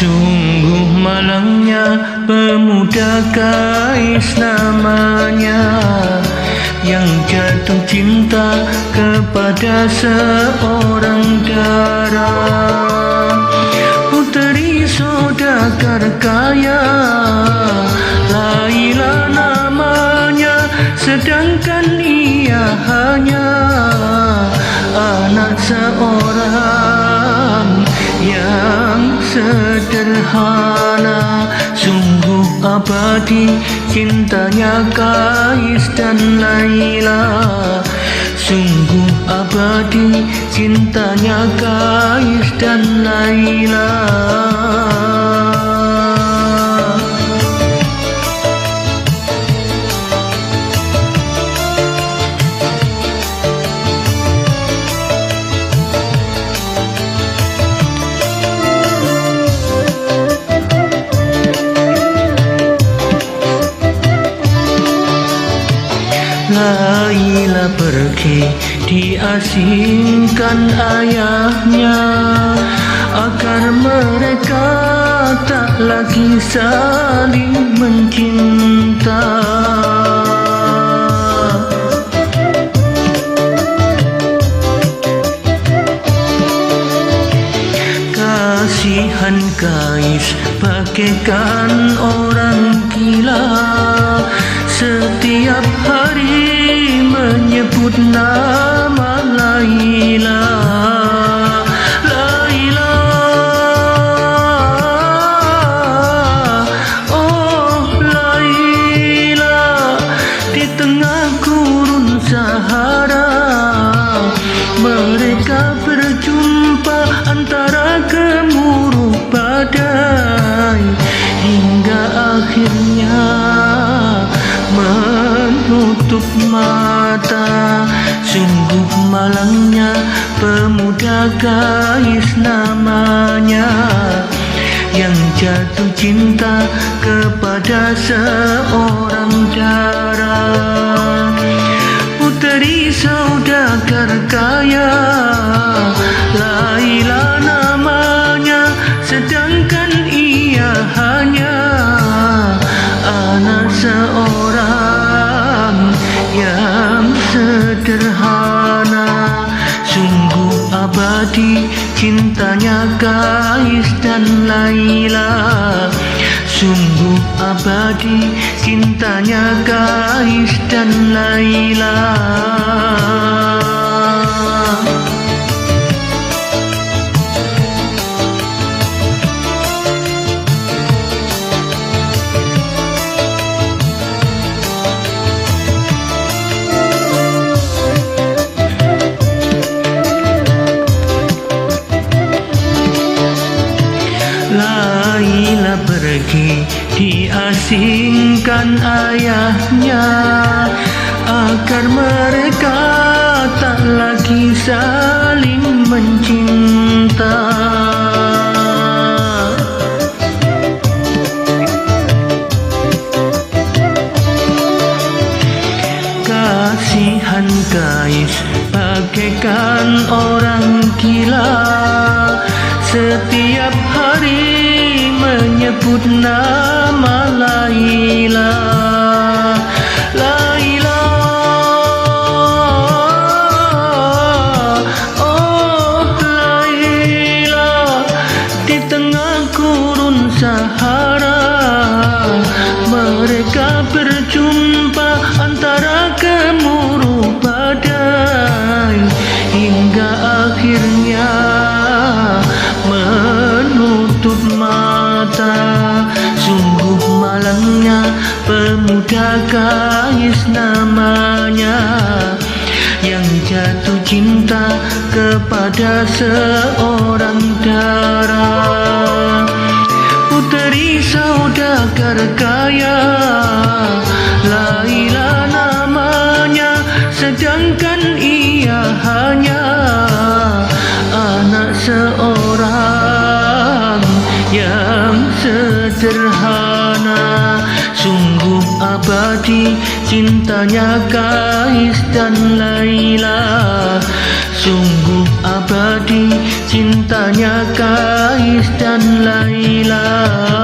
Sungguh malangnya pemuda Kais namanya, yang jatuh cinta kepada seorang dara. Puteri saudagar kaya, Laila namanya, sedangkan ia hanya anak seorang yang sederhana. Sungguh abadi cintanya Kais dan Laila, sungguh abadi cintanya Kais dan Laila. Laila pergi diasingkan ayahnya, agar mereka tak lagi saling mencinta. Kasihan Kais bagaikan orang gila, setiap hari menyebut nama Laila. Laila, oh Laila, di tengah gurun Sahara mereka berjumpa antara gemuruh badai, hingga akhirnya menutup mata. Sungguh malangnya pemuda Kais namanya, yang jatuh cinta kepada seorang dara. Puteri saudagar kaya, Laila namanya, sedangkan ia hanya anak seorang yang sederhana. Sungguh abadi cintanya Kais dan Laila, sungguh abadi cintanya Kais dan Laila. Laila pergi diasingkan ayahnya, agar mereka tak lagi saling mencinta. Kasihan Kais bagaikan orang gila, setiap hari menyebut nama Laila. Laila, oh Laila, di tengah gurun Sahara mereka berjumpa antara gemuruh badai, hingga akhirnya menutup mata. Sungguh malangnya pemuda Kais namanya, yang jatuh cinta kepada seorang dara. Puteri saudagar kaya, Laila namanya, sedangkan ia hanya anak seorang yang sederhana. Sungguh abadi cintanya Kais dan Laila, sungguh abadi cintanya Kais dan Laila.